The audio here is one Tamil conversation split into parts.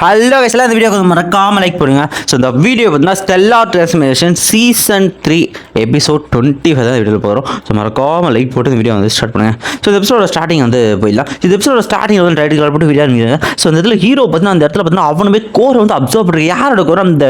ஹலோ கைஸ்ல இந்த வீடியோ கொஞ்சம் மறக்காம லைக் பண்ணுங்க. ஸோ இந்த வீடியோ பார்த்தீங்கன்னா ஸ்டெல்லார் டிரான்ஸ்ஃபர்மேஷன் சீசன் 3 எபிசோட் 25 தான் வீடியோவில் போகிறோம். ஸோ மறக்காம லைக் போட்டு இந்த வீடியோ வந்து ஸ்டார்ட் பண்ணுங்க. ஸோ இந்த எபிசோட ஸ்டார்டிங் வந்து போயிடலாம். இந்த எபிசோட ஸ்டார்டிங் வந்து டைட்டில் கால் போட்டு வீடியோ இருந்தீங்க. ஸோ இந்த இடத்துல ஹீரோ பார்த்தீங்கன்னா அந்த இடத்துல பார்த்தீங்கன்னா அவனுமே கோரை வந்து அப்சர்வ் பண்ணுறது யாரோட கோரை அந்த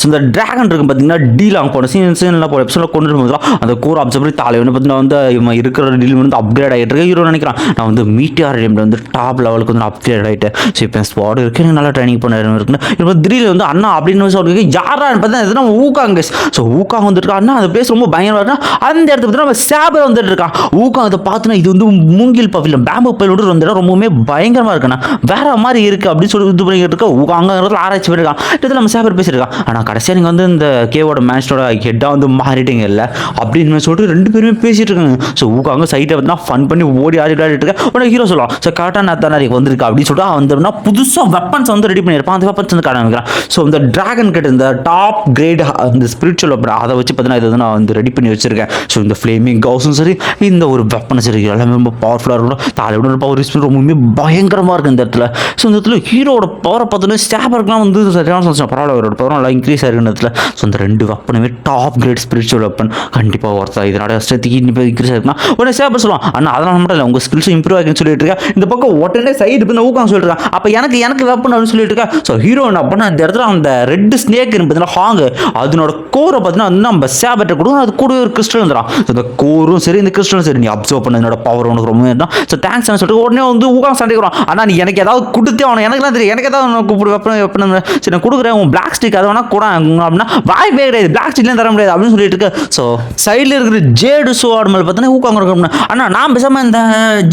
இந்த டிராகன் இருக்கும் பார்த்தீங்கன்னா டீலாங் போன சீன்லாம் போன எபிசோட கொண்டு போதும் அந்த கோரை அப்சர்வ் பண்ணி தாலை வந்து பார்த்தீங்கன்னா வந்து இவன் இருக்கிற டீல் வந்து அப்கிரேட் ஆகிட்டு இருக்கு. ஹீரோ நினைக்கிறான் நான் வந்து மீட்டியார் டைமில் வந்து டாப் லெவலுக்கு வந்து அப்கிரேட் ஆகிட்டேன். ஸோ இப்போ ஸ்குவாட் இருக்குது எனக்கு நல்லா ட்ரைனிங் பண்ண இருக்குன்னு இப்போ திடீர்னு வந்து அண்ணா அப்படின்னு சொல்லிருக்கு யாரான்னு பார்த்தா எதுனா ஊக்காங்க. ஸோ ஊக்காங்க வந்துட்டு அண்ணா அந்த பிளேஸ் ரொம்ப பயங்கரமாக இருக்கா. அந்த இடத்துல பார்த்தீங்கன்னா சேபர் வந்துட்டு இருக்கான். ஊக்காங்க அதை பார்த்துனா இது வந்து மூங்கில் பவிலியன் பேம்பு பயிலோடு வந்து ரொம்பவுமே பயங்கரமாக இருக்குண்ணா வேற மாதிரி இருக்குது அப்படின்னு சொல்லி இது பண்ணிக்கிட்டு இருக்கா. ஊக்காங்க ஆராய்ச்சி பண்ணியிருக்கான். இதில் நம்ம சேபர் பேசியிருக்கான். ஆனால் கடைசியாக நீங்கள் வந்து இந்த கேவோட மேட்சோட ஹெட்டாக வந்து மாறிட்டீங்க இல்லை அப்படின்னு சொல்லிட்டு ரெண்டு பேருமே பேசிட்டு இருக்காங்க. ஸோ ஊக்காங்க சைட்டை பார்த்தீங்கன்னா ஃபன் பண்ணி ஓடி ஆடிட்டு இருக்கேன். உடனே ஹீரோ சொல்லுவான் ஸோ கரெக்டாக நான் தான் வந்திருக்கா அப்படின்னு சொல்லிட்டு வந்துன்னா புதுசாக வெப்பன்ஸ் வந்து ரெடி பண்ணியிருப்பான். அந்த வெப்பன்ஸ் வந்து காரணம். ஸோ இந்த டிராகன் கிட்ட இந்த டாப் கிரேட் அந்த ஸ்பிரிச்சுவல் வெப்பன் அதை வச்சு பார்த்தீங்கன்னா இது வந்து நான் வந்து ரெடி பண்ணி வச்சிருக்கேன். ஸோ இந்த ஃப்ளேமிங் கவுஸும் சரி இந்த ஒரு வெப்பனும் சரி எல்லாமே ரொம்ப பவர்ஃபுல்லாக இருக்கணும். தலையோட பவர் ஸ்பீட் ரொம்பவுமே பயங்கரமாக இருக்குது இந்த இடத்துல. ஸோ இந்த இடத்துல ஹீரோட பவரை பார்த்தோன்னா ஸ்டாபருக்குலாம் வந்து சரியான சொல்லுங்கள் பரவாயில்ல அவரோட பவர் நல்லா இன்க்ரீஸ் ஆகிருக்கிற இடத்துல. ஸோ இந்த ரெண்டு வெப்பனுமே டாப் கிரேட் ஸ்பிரிச்சுவல் வெப்பன் கண்டிப்பாக ஒருத்தர் இதனோட ஸ்ட்ரெத்துக்கு இன்க்ரீஸ் ஆகிருக்குன்னா உடனே சேபர் சொல்லுவான் அண்ணா அதெல்லாம் மட்டும் இல்லை உங்கள் ஸ்கில்ஸும் இம்ப்ரூவ் ஆகிருக்குன்னு சொல்லிட்டு இருக்கேன். இந்த பக்கம் உடனே சைடு இப்போ ஊக்கம் சொல்லிட்டு இருக்கான். அப்போ எனக்கு வெப்பன் அப்படின்னு சொல்லிட்டு இருக்கேன். ஸோ ஹீரோ என்ன பண்ண இந்த இடத்துல அந்த ரெட் ஸ்னேக் பார்த்தீங்கன்னா ஹாங்கு அதனோட கோரை பார்த்தீங்கன்னா நம்ம சேபர்ட்டை கொடுக்கும். அது கூட ஒரு கிறிஸ்டல் வந்துடும். இந்த கோரும் சரி இந்த கிறிஸ்டலும் சரி நீ அப்சர்வ் பண்ண என்னோட பவர் உனக்கு ரொம்ப தான். ஸோ தேங்க்ஸ் சொல்லிட்டு உடனே வந்து ஊக்கம் சண்டைக்கிறோம். ஆனால் நீ எனக்கு ஏதாவது கொடுத்தே அவனை எனக்குலாம் தெரியும் எனக்கு ஏதாவது கூப்பிடு வெப்பன் சரி நான் கொடுக்குறேன் உன் பிளாக் ஸ்டிக் அதை வேணா கூட அப்படின்னா வாய்ப்பே கிடையாது பிளாக் ஸ்டிக்லாம் தர முடியாது அப்படின்னு சொல்லிட்டு இருக்கு. ஸோ சைடில் இருக்கிற ஜேடு சோர்டு மேலே பார்த்தீங்கன்னா ஊக்கம் இருக்கணும். ஆனால் நான் பேசாமல் இந்த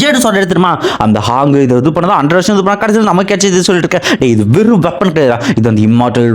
ஜேடு சோர்டு எடுத்துருமா அந்த ஹாங்கு இது இது பண்ணதான் 100 வருஷம் இது பண்ண கடைசியில் நமக்கு கேட்சி இது சொல்லிட்டு இருக்கேன். இது வெறும் வெப்பன் கிடையாது. இது அந்த இம்மார்டல்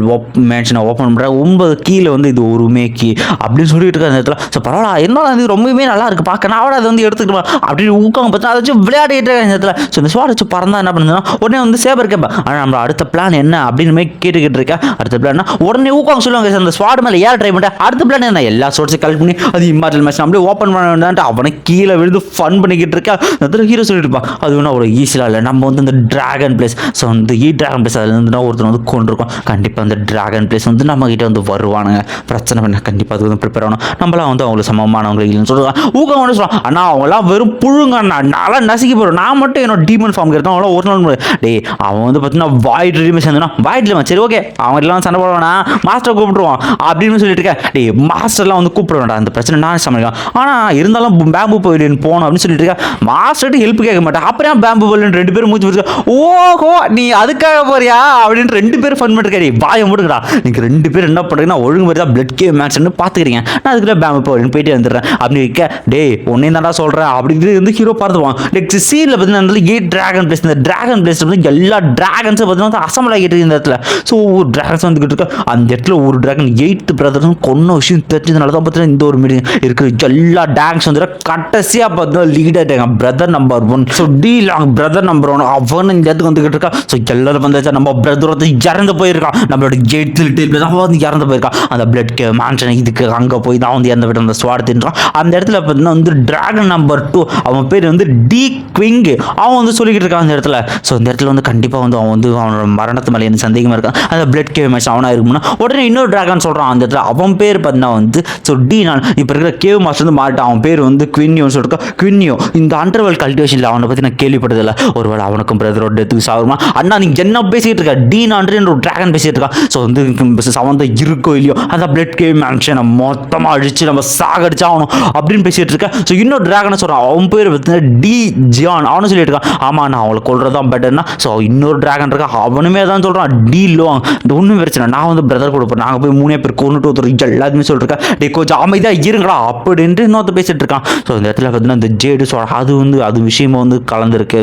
மேன்ஷனை ஓப்பன் பண்ணுற 9 கீழே வந்து இது ஒரு மேக்கி அப்படின்னு சொல்லிட்டு இருக்க அந்த இடத்துல. ஸோ பரவாயில்ல என்ன இது ரொம்பவே நல்லா இருக்குது பார்க்க நான் அதை வந்து எடுத்துக்கிட்டேன் அப்படின்னு ஊக்கம் பார்த்தா அதை வச்சு விளையாடிட்டு இருக்கேன் இந்த இடத்துல. ஸோ இந்த ஸ்வாட் வச்சு பறந்தா என்ன பண்ணுதுன்னா உடனே வந்து சேபர் கேட்பேன் ஆனால் நம்ம அடுத்த பிளான் என்ன அப்படின்னு கேட்டுக்கிட்டு இருக்கேன். அடுத்த பிளான் உடனே ஊக்கம் சொல்லுவாங்க அந்த ஸ்வாட் மேலே ஏன் ட்ரை பண்ணிட்டேன் அடுத்த பிளான் என்ன எல்லா ஸ்வாட்ஸையும் கலெக்ட் பண்ணி அது இம்மார்டல் மேட்ச் அப்படியே ஓப்பன் பண்ண வேண்டான்ட்டு அவனை கீழே விழுந்து ஃபன் பண்ணிக்கிட்டு இருக்கேன். அந்த ஹீரோ சொல்லிட்டு இருப்பான் அது வேணா அவ்வளோ ஈஸியாக இல்லை நம்ம வந்து இந்த டிராகன் பிளேஸ் ஸோ வந்து டிராகன் பிளேஸ் அதில் இருந்து ஒருத்தர் வந்து கொண்டிருக்கோம். கண்டிப்பாக அந்த டிராகன் பிளேஸ் வந்து நம்ம கிட்ட வந்து வருவானுங்க பிரச்சனை பண்ண கண்டிப்பாக அது வந்து ப்ரிப்பேர் ஆகணும் நம்மளாம் வந்து அவங்களுக்கு சமமானவங்க இல்லைன்னு சொல்லுவாங்க. ஊக்கம் வந்து சொல்லுவான் ஆனால் அவங்களாம் வெறும் புழுங்க நல்லா நசுக்கி போகிறோம் நான் மட்டும் என்னோட டீமன் ஃபார்ம் இருக்கேன் அவங்களாம் ஒரு நாள் டே அவன் வந்து பார்த்தீங்கன்னா வாய்ட் ரெடிமே சேர்ந்துனா வாய்ட்ல சரி ஓகே அவங்க எல்லாம் சண்டை போடுவானா மாஸ்டர் கூப்பிட்டுருவான் அப்படின்னு சொல்லிட்டு இருக்கேன். டே மாஸ்டர்லாம் வந்து கூப்பிட வேண்டாம் அந்த பிரச்சனை நான் சமைக்கலாம் ஆனால் இருந்தாலும் பேம்பு பவிலியன் போகணும் அப்படின்னு சொல்லிட்டு இருக்கேன். மாஸ்டர்ட்டு ஹெல்ப் கேட்க மாட்டேன் அப்புறம் பேம்பு பவிலியன் ரெண்டு பேரும் மூச்சு வச்சு ஓஹோ நீ அதுக்காக போறியா அப்படின்னு ரெண்டு பேரும் ஃபன் பண்ணிருக்காரு வாயை மூடுங்கடா நீங்கள் ரெண்டு பேரும் என்ன பண்ணுறீங்கன்னா ஒழுங்கு மாதிரி தான் பிளட் கேம் மேட்ச்னு பார்த்துக்கிறீங்க நான் அதுக்குள்ள பேம்பு பவிலியன் போயிட்டு வந்துடுறேன் அப்படின்னு இருக்க. டே உன்னையும் தாண்டா சொல்கிறேன் அப்படின்னு வந்து ஹீரோ பார்த்துவான். நெக்ஸ்ட் சீனில் பார்த்தீங்கன்னா டிராகன் பிளேஸ் இந்த டிராகன் பிளேஸ் வந்து எல்லா டிராகன்ஸும் பார்த்தீங்கன்னா அசம்பிள் ஆகிட்டு இந்த இடத்துல. ஸோ ஒரு டிராகன்ஸ் வந்துக்கிட்டு இருக்கா அந்த இடத்துல ஒரு டிராகன் 8th பிரதர்ஸும் கொன்ன விஷயம் தெரிஞ்சதுனால தான் பார்த்தீங்கன்னா இந்த ஒரு மீட்டிங் இருக்குது எல்லா டிராகன்ஸ் வந்து கடைசியாக பார்த்தீங்கன்னா லீடர் பிரதர் நம்பர் 1 ஸோ டீலாங் பிரதர் நம்பர் 1 அவன் இந்த இடத்துக்கு வந்துக்கிட்டு இருக்கா. ஸோ எல்லாரும் வந்து நம்ம பிரதர் வந்து இறந்து போயிருக்கான் நம்மளோட 8th அவன் வந்து இறந்து போயிருக்கான் அந்த பிளட் மேன்ஷன் இதுக்கு அங்கே போய் தான் வந்து இறந்து போயிட்டு அந்த ஸ்வாட் தின்றான். அந்த இடத்துல பார்த்தீங்கன்னா வந்து டிராகன் நம்பர் 2 அவன் பேர் வந்து டி குவிங் அவன் வந்து சொல்லிக்கிட்டு இருக்கான் அந்த இடத்துல. ஸோ இந்த இடத்துல வந்து கண்டிப்பாக வந்து அவன் வந்து அவனோட மரணத்து மேலே எனக்கு சந்தேகமாக இருக்கான் அந்த பிளட் கேவ் மேட்ச் அவனாக இருக்கும்னா உடனே இன்னொரு டிராகன் சொல்கிறான் அந்த இடத்துல அவன் பேர் பார்த்தீங்கன்னா வந்து ஸோ டி நான் இப்போ இருக்கிற கேவ் மாஸ்டர் வந்து மாட்டான் அவன் பேர் வந்து குவின்யோன்னு சொல்லிட்டு குவின்யோ இந்த அண்டர்வேல் கல்டிவேஷனில் அவனை பற்றி நான் கேள்விப்பட்டதில்லை ஒருவேளை அவனுக்கும் பிரதரோட டெத்துக்கு சாகுமா அண்ணா நீ என்ன பேசிக்கிட்டு இருக்கா டி நான்ற ஒரு டிராகன் பேசிகிட்டு இருக்கான். ஸோ வந்து சம்மந்தம் இருக்கோ இல்லையோ அந்த பிளட் கேவ் மேன்ஷனை மொத்தமாக அழிச்சு நம்ம சாகடிச்சா ஆகணும் அப்படின்னு பேசிகிட்டு இருக்கேன். ஸோ இன்னொரு டிராகனை சொல்கிறான் அவன் பேர் பார்த்தீங்கன்னா டி ஜியான் அவனு சொல்லிட்டு இருக்கான் ஆமாம் நான் அவளை கொள்றதான் பெட்டர்னா. ஸோ இன்னொரு டிராகன் இருக்கான் அவனுமே தான் சொல்கிறான் டி லோங் ஒன்றும் பிரச்சனை நான் வந்து பிரதர் கொடுப்பேன் நாங்கள் போய் 3 பேர் கொண்டுட்டு ஒருத்தர் எல்லாத்துமே சொல்லிருக்கேன் டே கொஞ்சம் அமைதியாக இருங்களா அப்படின்ட்டு இன்னொருத்த பேசிட்டு இருக்கான். ஸோ இந்த இடத்துல பார்த்தீங்கன்னா இந்த ஜேடு அது வந்து அது விஷயமா வந்து கலந்துருக்கு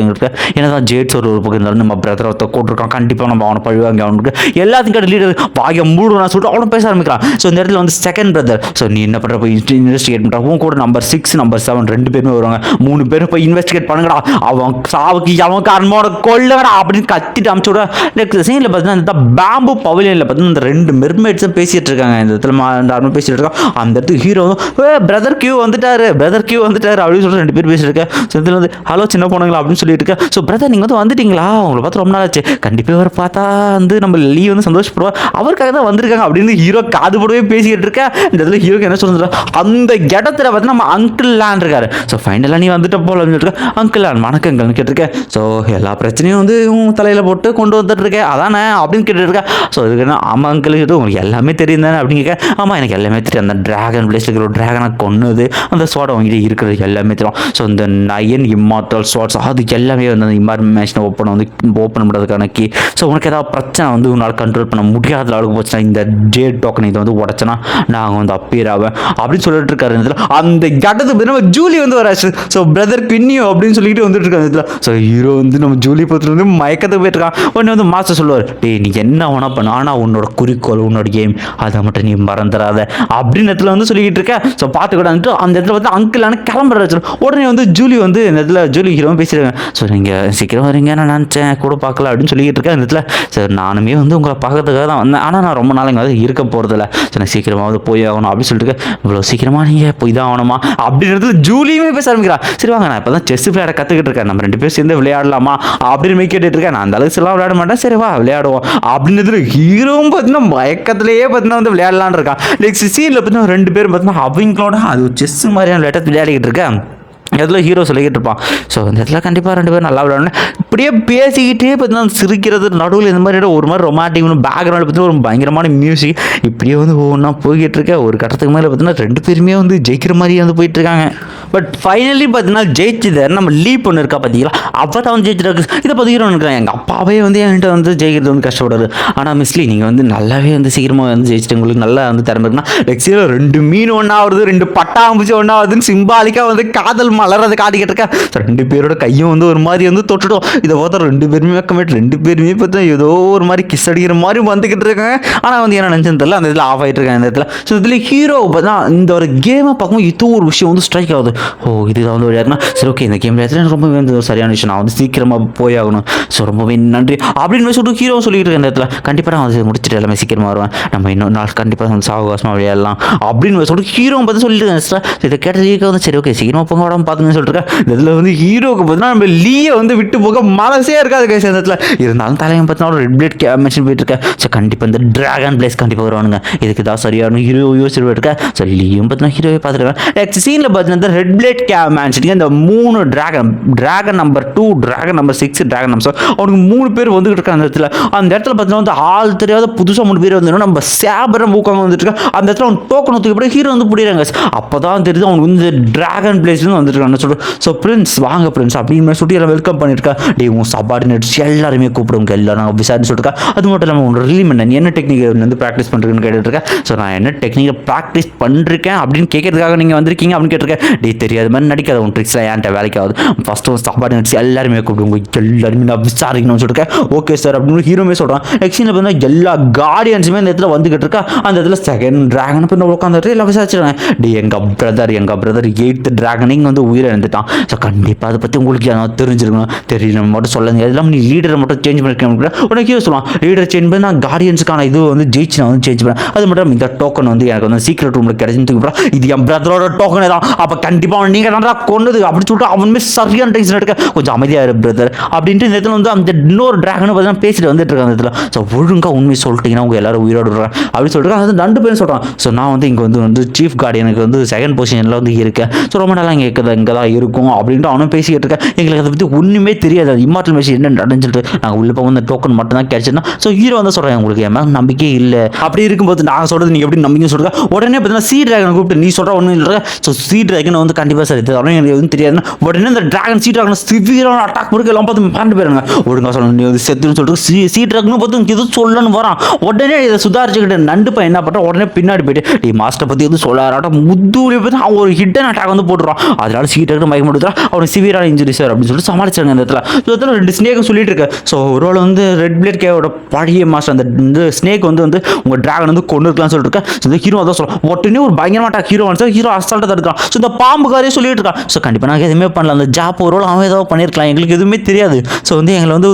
ஏன்னா தான் ஜேட்ஸ் ஒரு பக்கம் இருந்தாலும் நம்ம பிரதர் ஒருத்த கூட்டிருக்கான் கண்டிப்பாக நம்ம அவனை பழுவாங்க அவனுக்கு எல்லாத்துக்கும் கடை லீடர் வாய மூடுவான் சொல்லிட்டு அவனை பேச ஆரம்பிக்கிறான். ஸோ இந்த இடத்துல வந்து செகண்ட் பிரதர் ஸோ நீ என்ன பண்ணுற போய் இன்வெஸ்டிகேட் பண்ணுற உன் கூட நம்பர் 6 நம்பர் 7 2 பேருமே வருவாங்க 3 பேரும் போய் இன்வெஸ்டிகேட் பண்ணுங்கடா அவன் சாவுக்கு அவன் காரணமோட கொள்ளுங்கடா அப்படின்னு கத்திட்டு அமுச்சு விட. நெக்ஸ்ட் சீனில் பார்த்தீங்கன்னா இந்த பேம்பு பவிலியனில் பார்த்தீங்கன்னா இந்த 2 மெர்மைட்ஸும் பேசிட்டு இருக்காங்க இந்த இடத்துல பேசிட்டு இருக்கான். அந்த இடத்துக்கு ஹீரோ பிரதர் கியூ வந்துட்டாரு அப்படின்னு சொல்லிட்டு 2 பேர் பேசிட்டு இருக்கேன். ஸோ இதில் வந்து ஹலோ சின்ன போனங்களா அப்படின்னு சொல்லிட்டு இருக்கேன். ஸோ பிரதர் நீங்கள் வந்து வந்துட்டீங்களா உங்களை பார்த்து ரொம்ப நாள் ஆச்சு கண்டிப்பாக அவர் பார்த்தா வந்து நம்ம லீ வந்து சந்தோஷப்படுவார், அவருக்காக தான் வந்திருக்காங்க அப்படின்னு ஹீரோ காது போடவே பேசிக்கிட்டு இருக்கா. இந்த இடத்துல ஹீரோக்கு என்ன சொல்றது, அந்த இடத்துல பார்த்து நம்ம அங்கிள் லேண்ட் இருக்காரு. ஸோ ஃபைனலாக நீ வந்துட்ட போல அப்படின்னு சொல்லிட்டு அங்கிள் லேண்ட் வணக்கங்கள்னு கேட்டிருக்கேன். ஸோ எல்லா பிரச்சனையும் வந்து உன் தலையில் போட்டு கொண்டு வந்துட்டு இருக்கேன் அதானே அப்படின்னு கேட்டுருக்கேன். ஸோ இதுக்கு என்ன ஆமாம் அங்கிள் உங்களுக்கு எல்லாமே தெரியும் தானே அப்படின்னு கேட்க, ஆமாம் எனக்கு எல்லாமே தெரியும், அந்த டிராகன் பிளேஸில் இருக்கிற ஒரு டிராகனை கொன்னுது, அந்த ஸ்வாட் அவங்ககிட்ட இருக்கிறது எல்லாமே தெரியும். ஸோ இந்த 9 இம்மார்டல் ஸ்வாட்ஸ் அது எல்லாமே வந்து அந்த இன்ஃபர்மேஷனை ஓப்பன் பண்ணுறதுக்கான கீ. ஸோ உனக்கு ஏதாவது பிரச்சனை வந்து உன்னால் கண்ட்ரோல் பண்ண முடியாத அளவுக்கு போச்சுன்னா இந்த ஜேட் டோக்கன் இதை வந்து உடச்சனா நாங்கள் வந்து அப்பீர் ஆவேன் அப்படின்னு சொல்லிட்டு இருக்காரு. அந்த இடத்துக்கு நம்ம ஜூலி வந்து வராச்சு. ஸோ பிரதர் பின்னியோ அப்படின்னு சொல்லிட்டு வந்துட்டு இருக்காங்க இதில். ஸோ ஹீரோ வந்து நம்ம ஜூலி பார்த்துட்டு வந்து மயக்கத்துக்கு போயிட்டுருக்கான். உடனே வந்து மாஸ்டர் சொல்லுவார், டே நீ என்ன வேணா பண்ண, ஆனால் உன்னோட குறிக்கோள் உன்னோட கேம் அதை மட்டும் நீ மறந்துடாத அப்படின்னு இடத்துல வந்து சொல்லிக்கிட்டு இருக்க. ஸோ பார்த்துக்கிட்டு அந்த இடத்துல வந்து அங்கிளான கிளம்புற உடனே வந்து ஜூலி வந்து இந்த இடத்துல ஜூலி ஹீரோ பேசிடுவேன். ஸோ நீங்கள் சீக்கிரம் வரீங்க நான் நினச்சேன் கூட பார்க்கல அப்படின்னு சொல்லிக்கிட்டு இருக்கேன் இந்த இடத்துல. சார் நானுமே வந்து உங்களை பார்க்கறதுக்காக தான் வந்தேன், ஆனால் நான் ரொம்ப நாள் இங்கே வந்து இருக்க போகிறதில்ல, ஸோ நான் சீக்கிரமாக வந்து போய் ஆகணும் அப்படின்னு சொல்லிட்டு இவ்வளோ சீக்கிரமாக நீங்கள் போய் தான் ஆகணுமா அப்படின்றதுல ஜூலியுமே பேச ஆரம்பிக்கிறா. சரி வாங்க நான் இப்போ தான் செஸ் விளையாட கற்றுக்கிட்டு இருக்கேன், நம்ம 2 பேரும் சேர்ந்து விளையாடலாமா அப்படின்னு கேட்டுட்டு இருக்கேன். நான் அந்த அளவுக்கு எல்லாம் விளையாட மாட்டேன், சரி வா விளையாடுவோம் அப்படின்றதுல ஹீரோவும் பார்த்தீங்கன்னா மயக்கத்திலேயே பார்த்தீங்கன்னா வந்து விளையாடலான்னு இருக்கான். நெக்ஸ்ட் சீனில் பார்த்தீங்கன்னா 2 பேரும் பார்த்தீங்கன்னா அவங்களோட அது செஸ் மாதிரியான விளையாட்டு விளையாடிக்கிட்டு இருக்கேன். இதில் ஹீரோ சொல்லிக்கிட்டு இருப்பான். ஸோ இந்த இடத்துல கண்டிப்பாக 2 பேரும் நல்லா விளையாடணும். இப்படியே பேசிக்கிட்டே பார்த்தீங்கன்னா சிரிக்கிறது நடுவில் இந்த மாதிரி ஒரு மாதிரி ரொமான்டிக் பேக்ரவுண்டில் பார்த்தீங்கன்னா ஒரு பயங்கரமான மியூசிக் இப்படியே வந்து ஒவ்வொன்றா போய்கிட்டு இருக்க. ஒரு கட்டத்துக்கு மேலே பார்த்தீங்கன்னா 2 பேருமே வந்து ஜெயிக்கிற மாதிரியே வந்து போயிட்டுருக்காங்க. பட் ஃபைனலி பார்த்தீங்கன்னா ஜெயிச்சது நம்ம லீப் ஒன்று இருக்கா பார்த்தீங்களா, அப்போ தான் வந்து ஜெயிச்சிருக்கு. இதை பார்த்து ஹீரோ நினைக்கிறேன் எங்கள் அப்பாவே வந்து என்கிட்ட வந்து ஜெயிக்கிறது வந்து கஷ்டப்படுறாரு, ஆனால் மிஸ்லி நீங்கள் வந்து நல்லாவே வந்து சீக்கிரமாக வந்து ஜெயிச்சிட்டு உங்களுக்கு நல்லா வந்து திறமை இருக்குன்னா நெக்ஸ்ட் 2 மீன் ஒன்றா வருது, 2 பட்டாம்பூச்சி ஒன்றா வருதுன்னு சிம்பாலிக்காக வந்து காதல் மலர்றதை காட்டிக்கிட்டு இருக்கா. 2 பேரோட கையும் வந்து ஒரு மாதிரி வந்து தொட்டுட்டோம். இதை பார்த்தா 2 பேருமே வெக்கமேட்டு 2 பேருமே பார்த்தா ஏதோ ஒரு மாதிரி கிஸ் அடிக்கிற மாதிரி வந்துக்கிட்டு இருக்காங்க. ஆனால் வந்து என்ன நினச்சேன்னு தெரியல, அந்த இதில் ஆஃப் ஆகிட்டு இருக்காங்க இந்த இடத்துல. ஸோ இதில் ஹீரோ பார்த்தா இந்த ஒரு கேமை பார்க்கும்போது இது ஒரு விஷயம் வந்து ஸ்ட்ரைக் ஆகுது. ஓ இதுதான் வந்து விளையாடுனா சரி ஓகே இந்த கேம் விளையாடுறது எனக்கு ரொம்பவே வந்து சரியான விஷயம், நான் வந்து சீக்கிரமாக போய் ஆகணும், ஸோ ரொம்பவே நன்றி அப்படின்னு சொல்லிட்டு ஹீரோ சொல்லிட்டு இருக்கேன் இந்த இடத்துல. கண்டிப்பாக நான் வந்து முடிச்சுட்டு எல்லாமே சீக்கிரமாக வருவேன், நம்ம இன்னொரு நாள் கண்டிப்பாக வந்து சாவகாசமாக விளையாடலாம் அப்படின்னு சொல்லிட்டு ஹீரோ பார்த்து சொல்லிட்டு இருக்கேன். இதை கேட்டதுக்கு வந்து சரி ஓகே சீக்கிரமாக போங்க உடம்பு பார்த்துங்கன்னு சொல்லிட்டு இதில் வந்து ஹீரோக்கு பார்த்தீங்கன்னா நம்ம லீயை வந்து விட்டு போக மனசே இருக்காது கைஸ் அந்த இடத்துல. இருந்தாலும் தலையம் பார்த்தீங்கன்னா ஒரு ரெட் பிளேட் மென்ஷன் போயிட்டு இருக்கேன். ஸோ கண்டிப்பாக இந்த டிராகன் பிளேஸ் கண்டிப்பாக வருவானுங்க, இதுக்கு தான் சரியான ஹீரோ யோசிச்சுட்டு இருக்கேன். ஸோ லீயும் பார்த்தீங்கன்னா ஹீரோவே பார்த்துருக்கேன். நெக்ஸ்ட் சீனில் பார்த்தீங்கன்னா இந்த ரெட் பிளேட் மேன்ஷனுக்கு இந்த 3 dragon number 2 dragon number 6 dragon number அவனுக்கு 3 பேர் வந்துகிட்டு இருக்காங்க அந்த இடத்துல. அந்த இடத்துல பார்த்தீங்கன்னா வந்து ஆள் தெரியாத புதுசாக 3 பேர் வந்து நம்ம சேபரம் ஊக்காங்க வந்துட்டு இருக்கா. அந்த இடத்துல அவன் டோக்கன் ஊற்றி ஹீரோ வந்து பிடிக்கிறாங்க. அப்போ தான் தெரியுது அவனுக்கு வந்து டிராகன் பிளேஸ்லேருந்து வந்துட்டு இருக்கான்னு சொல்லிட்டு. ஸோ பிரின்ஸ் வாங்க பிரின்ஸ் அப்படின்னு சொல்லி எல்லாம் வெல்கம் பண்ணியிருக்கா. டே உன் சபார்டினேட்ஸ் எல்லாருமே கூப்பிடுங்க எல்லாரும் நாங்கள் விசாரின்னு சொல்லிருக்கா. அது மட்டும் இல்லாமல் உங்களோட ரிலீமெண்ட் நீ என்ன டெக்னிக் வந்து ப்ராக்டிஸ் பண்ணுறீங்கன்னு கேட்டுருக்கேன். ஸோ நான் என்ன டெக்னிக்கை ப்ராக்டிஸ் பண்ணிருக்கேன் அப்படின்னு கேட்கறதுக்காக நீங்கள் வந்திருக்கீங்க அப்படின்னு கேட்டிருக்கேன். டே தெரியாத மாதிரி நடிக்காத, உன் ட்ரிக்ஸ்லாம் என்கிட்ட வேலைக்கு ஆகுது, ஃபஸ்ட்டு ஒரு சபார்டினேட்ஸ் எல்லாருமே கூப்பிடுங்க எல்லாருமே நான் விசாரிக்கணும்னு சொல்லிருக்கேன். ஓகே சார் அப்படின்னு ஹீரோமே சொல்கிறான். நெக்ஸ்ட் பார்த்தீங்கன்னா எல்லா கார்டியன்ஸுமே இந்த இடத்துல வந்துகிட்டு இருக்கா. அந்த இடத்துல செகண்ட் டிராகன் போய் உட்காந்துட்டு எல்லாம் விசாரிச்சிருக்காங்க. டே எங்கள் பிரதர் 8th டிராகனிங் வந்து உயிரிழந்துட்டான். ஸோ கண்டிப்பாக அதை பற்றி உங்களுக்கு ஏதாவது தெரிஞ்சிருக்கணும், தெரியல மட்டும் சொல்லுங்க, எல்லாம் நீ லீடரை மட்டும் சேஞ்ச் பண்ணிருக்கேன். உடனே கீழே சொல்லுவான் லீடர் சேஞ்ச் பண்ணி நான் கார்டியன்ஸுக்கான இது வந்து ஜெயிச்சு நான் வந்து சேஞ்ச் பண்ணேன். அது மட்டும் இந்த டோக்கன் வந்து எனக்கு வந்து சீக்ரெட் ரூமில் கிடைச்சிட்டு இது என் பிரதரோட டோக்கனே தான், அப்போ கண்டிப்பாக நீங்கள் நல்லா கொண்டது அப்படின்னு சொல்லிட்டு அவனுமே சரியான டென்ஷன் எடுக்க கொஞ்சம் அமைதியாக இரு பிரதர் அப்படின்ட்டு இந்த இடத்துல வந்து அந்த இன்னொரு டிராகனை பார்த்தீங்கன்னா பேசிட்டு வந்துட்டு இருக்காங்க. இடத்துல ஸோ ஒழுங்காக உண்மை சொல்லிட்டீங்கன்னா உங்கள் எல்லாரும் உயிரோடு விடுறேன் அப்படின்னு சொல்லிட்டு அது 2 பேரும் சொல்கிறான். ஸோ நான் வந்து இங்கே வந்து சீஃப் கார்டியனுக்கு வந்து செகண்ட் பொசிஷனில் வந்து இருக்கேன். ஸோ ரொம்ப நாளாக இங்கே தான் இருக்கும் அப்படின்ட்டு அவனும் பேசிக்கிட்டு இருக்கேன். எங்களுக்கு அதை பற்றி ஒன்றுமே தெரியாது, அது இம்மார்டல் மெஷின் என்ன நடந்துன்னு சொல்லிட்டு நாங்கள் உள்ள போக வந்து டோக்கன் மட்டும் தான் கிடைச்சிருந்தோம். ஸோ ஹீரோ வந்து சொல்கிறேன் உங்களுக்கு என் மேலே நம்பிக்கையே இல்லை அப்படி இருக்கும்போது நான் சொல்கிறது நீங்கள் எப்படி நம்பிக்கைன்னு சொல்கிறேன். உடனே பார்த்தீங்கன்னா சி டிராகனை கூப்பிட்டு நீ சொல்கிற ஒன்றும் இல்லை. ஸோ சி டிராகன் வந்து கண்டிப்பாக சரி தெரியும், எனக்கு எதுவும் தெரியாதுன்னா உடனே இந்த டிராகன் சி டிராகன் சிவியரான அட்டாக் கொடுக்க எல்லாம் பார்த்து மறந்து போயிருங்க. ஒழுங்காக சொல்லணும் நீ வந்து செத்துன்னு சொல்லிட்டு சி டிராகனும் பார்த்து இது சொல்லணும்னு வரான். உடனே இதை சுதாரிச்சுக்கிட்டு நண்டு பையன் என்ன பண்ணுறான், உடனே பின்னாடி போயிட்டு டி மாஸ்டர் பற்றி வந்து சொல்லாராட்டம் முத்தூரி பார்த்து அவன் ஒரு ஹிடன் அட்டாக் வந்து போட்டுறான். அதனால சி டிராகன் மயக்கம் எடுத்துறான், அவனுக்கு சிவியரான இன்ஜுரி சார் அப்படின்னு சொல்லிட்டு சமாளிச்சாங்க இந்த இடத்துல. ஸோ இடத்துல 2 ஸ்னேக்கும் சொல்லிட்டு இருக்கு. ஸோ ஒருவேளை வந்து ரெட் பிளேட் கேவோட பழைய மாஸ்டர் அந்த ஸ்னேக் வந்து உங்கள் டிராகன் வந்து கொண்டு இருக்கலாம்னு சொல்லிட்டு இருக்கேன். ஸோ இந்த ஹீரோ தான் சொல்லுவோம் உடனே ஒரு பயங்கரமாக அட்டாக் ஹீரோ வந்து ஹீரோ அசால்ட்டாக தடுக்கலாம். ஸோ இந்த பாம்பு பாம்புக்காரே சொல்லிட்டு இருக்கான். ஸோ கண்டிப்பாக நாங்கள் எதுவுமே பண்ணல, அந்த ஜாப் ஒரு அவன் ஏதோ பண்ணியிருக்கலாம், எங்களுக்கு எதுவுமே தெரியாது. ஸோ வந்து எங்களை வந்து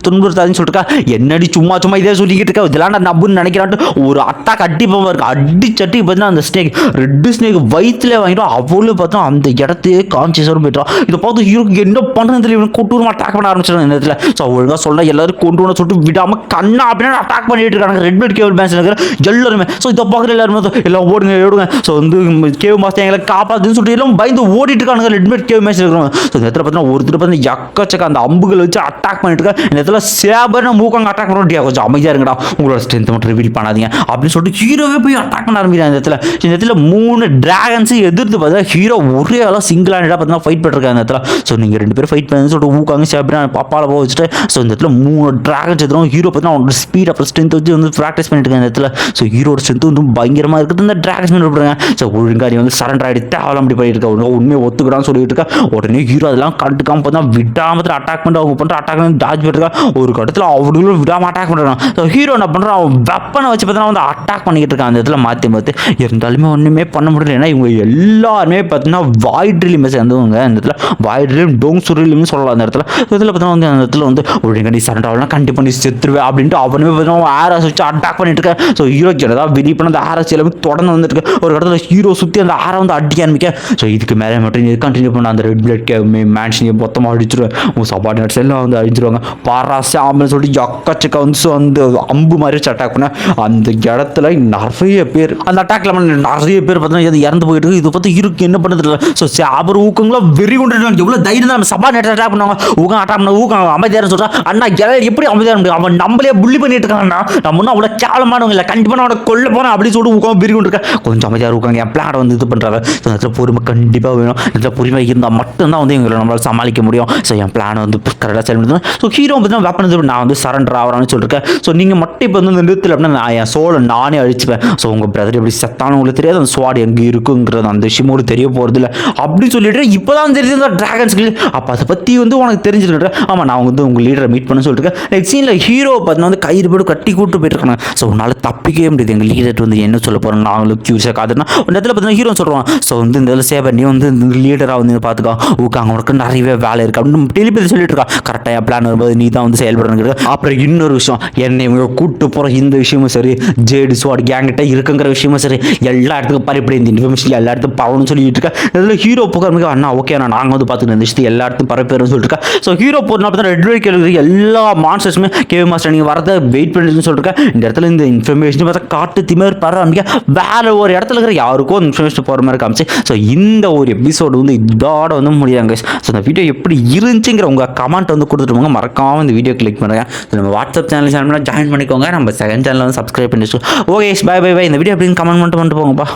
துன்புறுத்தாதுன்னு சொல்லிட்டு என்னடி சும்மா சும்மா இதே சொல்லிக்கிட்டு இருக்கா, இதெல்லாம் நான் நம்புன்னு நினைக்கிறான்ட்டு ஒரு அட்டாக் அடிப்பாக இருக்கு. அடிச்சட்டி பார்த்தீங்கன்னா அந்த ஸ்னேக் ரெட்டு ஸ்னேக் வயிற்றுல வாங்கிட்டோம். அவ்வளோ பார்த்தா அந்த இடத்தையே கான்சியஸோடு போயிட்டோம். இதை பார்த்து ஹீரோக்கு என்ன பண்ணுறது தெரியல, கொட்டூரமாக அட்டாக் பண்ண ஆரம்பிச்சிடும் இந்த இடத்துல. ஸோ ஒழுங்காக சொல்ல எல்லாரும் கொண்டு வந்து சொல்லிட்டு விடாமல் கண்ணா அப்படின்னா அட்டாக் பண்ணிட்டு இருக்காங்க ரெட் பிளட் கேவ் மேட்ச் இருக்கிற எல்லாருமே. ஸோ இதை பார்க்குற எல்லாருமே எல்லாம் ஓடுங்க ஓடுங்க. ஸோ வந்து கேவ் மாஸ்டர் எங்களை காப்பாற்றுன்னு சொல்லிட்டு எல்லாம் பயந்து ஓடிட்டு இருக்காங்க ரெட் பிளட் கேவ் மேட்ச் இருக்கிறவங்க. ஸோ இந்த இடத்துல பார்த்தீங்கன்னா ஒருத்தர் பார்த்தீங்கன்னா எக்கச்சக்க அந்த அம்புகள் வச்சு அட்டாக் பண்ணிட்டு இருக்கா. இந்த இடத்துல சேபர்னு மூக்காங்க அட்டாக் பண்ண முடியாது, கொஞ்சம் அமைதியாக இருங்கடா, உங்களோட ஸ்ட்ரென்த் மட்டும் ரிவீல் பண்ணாதீங்க அப்படின்னு சொல்லிட்டு ஹீரோவே போய் அட்டாக் பண்ண ஆரம்பிக்கிறாங்க. இந்த இடத்துல 3 டிராகன்ஸ் எதிர்த்து பார்த்தா ஹீரோ ஒரே ஆளாக சிங்கிள் ஹேண்டடாக பார்த்தீங்கன்னா ஃபைட் பண்ணிருக்காங்க இந்த இடத்துல. ஸோ நீங்கள் 2 பேரும் ஃபைட் பண்ணி சொல்லிட்டு ஊக்காங்க சேபர் பாப்பால போக வச்சுட்டு. ஸோ இந்த இடத்துல 3 டிராகன்ஸ் எதிரும் ஹீரோ பார்த்தீங்கன்னா அவங்களோட ஸ்பீட் அப்புறம் ஸ்ட்ரென்த் வச்சு வந்து ப்ராக்டிஸ் பண்ணிட்டு இருக்காங்க இந்த இடத்துல. ஸோ ஹீரோட ஸ்ட்ரென்த் வந்து பயங்கரமாக இருக்குது, இந்த டிராகன்ஸ் பண்ணி விடுறாங்க. ஸோ ஒழுங்கா நீ வந்து சரண்டர் ஆகிட்டு தேவலாம் அப்படி பண்ணிட்டு இருக்கா, உண்மையை ஒத்துக்கிறான்னு சொல்லிட்டு இருக்கா. உடனே ஹீரோ அதெல்லாம் கண்டுக்காம பார்த்தா விடாமத்தில் அட்டாக் பண்ணிட்டு அவங்க பண்ணுற அட்டாக் வந்து டாஜ் பண்ணிருக்கா. ஒரு கட்டத்தில் அவங்களும் விடாமல் அட்டாக் பண்ணுறான். ஸோ ஹீரோ என்ன பண்ணுறான், அவன் வெப்பனை வச்சு பார்த்தீங்கன்னா வந்து அட்டாக் பண்ணிக்கிட்டு இருக்கான் அந்த இடத்துல மாற்றி மாற்றி. இருந்தாலுமே ஒன்றுமே பண்ண முடியல, ஏன்னா இவங்க எல்லாருமே பார்த்தீங்கன்னா வாய்ட்ரிலியுமே சேர்ந்தவங்க அந்த இடத்துல. வாய்ட்ரிலும் டோங் சுரிலியும் சொல்லலாம் அந்த இடத்துல. இதில் பார்த்தீங்கன்னா வந்து அந்த இடத்துல வந்து ஒழுங்கா நீ சரண்டர் ஆகலாம், கண்டிப்பாக நீ செத்துருவேன் அப்படின்ட்டு அவனுமே பார்த்தீங்கன்னா ஆர்எஸ் வச்சு அட்டாக் பண்ணிட்டு இருக்கேன். ஸோ ஹீரோ ஏதாவது வெளியே பண்ண அந்த ஆர்எஸ் எல்லாமே தொடர்ந்து வந்துட்டு இருக்கு. ஒரு இடத்துல ஹீரோ சுற்றி அந்த ஆரை வந்து அடிக்க ஆரம்பிக்க. ஸோ இதுக்கு மேலே மட்டும் இது கண்டினியூ பண்ண அந்த ரெட் பிளட் மேன்ஷனையும் மொத்தமாக அடிச்சிருவேன், உங்கள் சபார்டினேட்ஸ் எல்லாம் வந்து அடிச்சிருவாங்க, பாராசே ஆம்புன்னு சொல்லிட்டு எக்கச்சக்க வந்து ஸோ அந்த அம்பு மாதிரி வச்சு அட்டாக் பண்ண அந்த இடத்துல நிறைய பேர் அந்த அட்டாக்ல நிறைய பேர் பார்த்தீங்கன்னா இறந்து போயிட்டு இருக்கு. இதை பார்த்து ஹீரோக்கு என்ன பண்ணுறது இல்லை. ஸோ சாபர் ஊக்கங்களும் வெறி கொண்டு எவ்வளோ தைரியம் தான் நம்ம சபார்டினேட் அட்டாக் பண்ணுவாங்க, ஊக்கம் அட்டாக் பண்ண ஊக்கம் அமைதியாக சொல்கிறா. அண்ணா எப்படி அமைதியாக முடியும், அவன் நம்மளே புள்ளி பண்ணிட்டு இருக்காங்கண்ணா, நம்ம ஒன்றும் அவ்வளோ கேவலமானவங்க இல்லை, கண்டிப்பாக நான் அவனை கொல்ல போனேன் அப்படின்னு சொல்லிட்டு ஊக்கம் வெறி கொண்டு இருக்கேன். கொஞ்சம் அமைதியாக இருக்காங்க, என் பிளான் வந்து இது பண்ணுறாங்க. ஸோ அதில் பொறுமை கண்டிப்பாக வேணும், இதில் பொறுமை இருந்தால் மட்டும்தான் வந்து எங்களை நம்மளால் சமாளிக்க முடியும். ஸோ என் பிளான் வந்து கரெக்டாக செயல்படுது. ஸோ ஹீரோ பார்த்தீங்கன்னா வெப்பன் நான் வந்து சரண்டர் ஆகிறான்னு சொல்லியிருக்கேன். ஸோ நீங்கள் மட்டும் இப்போ வந்து நிறுத்தல அப்படின்னா நான் என் சோலை நானே அழிச்சுப்பேன். ஸோ உங்கள் பிரதர் எப்படி செத்தானு உங்களுக்கு தெரியாது, அந்த ஸ்வாட் எங்கே இருக்குங்கிறது அந்த விஷயமோடு தெரிய போகிறது இல்லை அப்படின்னு சொல்லிட்டு இப்போ தான் தெரியுது இந்த டிராகன்ஸ்க்கு. அப்போ அதை பற்றி வந்து உனக்கு தெரிஞ்சுட்டு ஆமாம் நான் வந்து உங்கள் லீடரை மீட் பண்ண சொல்லிட்டு நெக்ஸ்ட் சீனில் ஹீரோ பார்த்தீங்கன்னா வந்து கயிறு போட்டு கட்டி கூட்டு போயிட்டுருக்காங்க. ஸோ உன்னால் தப்பிக்கவே முடியாது, எங்கள் லீடர் வந்து என்ன சொல்ல போகிறோம் நாங்களும் கியூரியாக காதுன்னா ஒரு இடத்துல பார்த்தீங்கன்னா ஹீரோ சொல்லுவான். ஸோ வந்து இந்த இதில் சேவர் நீ வந்து இந்த லீடராக வந்து பார்த்துக்கோ, ஊக்காங்க உனக்கு நிறையவே வேலை இருக்குது அப்படின்னு டெலிபதி சொல்லிட்டு இருக்கா. கரெக்டாக என் பிளான் வரும்போது நீ தான் வந்து செயல்படுறது. அப்புறம் இன்னொரு விஷயம், என்னை இவங்க கூப்பிட்டு போகிற இந்த விஷயமும் சரி, ஜேடு ஸ்வாட் கேங்கிட்ட இருக்குங்கிற விஷயமும் சரி, எல்லா இடத்துக்கும் பரப்பி இந்த இன்ஃபர்மேஷன் எல்லா இடத்துக்கும் பரவணும்னு சொல்லிட்டு இருக்கா. இதில் ஹீரோ புகார் அண்ணா ஓகே நாங்கள் வந்து பார்த்துக்கிட்டு இந்த விஷயத்தை எல்லா இடத்துக்கும் பரப்பிடுறோம்னு சொல்லிட்டு இருக்கா. ஸோ ஹீரோ போகிறனால பார்த்தா ரெட் வெயிட் கேள்வி எல்லா மான்ஸ்டர்ஸுமே கேவ் மாஸ்டர் நீங்கள் வரதை வெயிட் பண்ணிட்டுன்னு சொல்லிட்டு இந்த இடத்துல இந்த இன்ஃபர்மேஷன் பார்த்தா காட்டு திமிர் பர ஆரம்பிக்க வேற ஒரு இடத்துல இருக்கிற யாருக்கும் இன்ஃபர்மேஷன் போகிற மாதிரி காமிச்சு. ஸோ இந்த ஒரு எபிசோடு வந்து இதோட வந்து முடியாங்க. ஸோ இந்த வீடியோ எப்படி இருந்துச்சுங்கிற உங்கள் கமெண்ட் வந்து கொடுத்துட்டு மறக்காமல் இந்த வீடியோ கிளிக் பண்ணுங்கள். நம்ம வாட்ஸ்அப் சேனல் ஜாயின் பண்ணிக்கோங்க, நம்ம செகண்ட் சேனலில் வந்து சப்ஸ்கிரைப் பண்ணிட்டு. Okay bye bye bye. இந்த வீடியோ எப்படின்னு கமெண்ட் பண்ணிட்டு போங்கப்பா.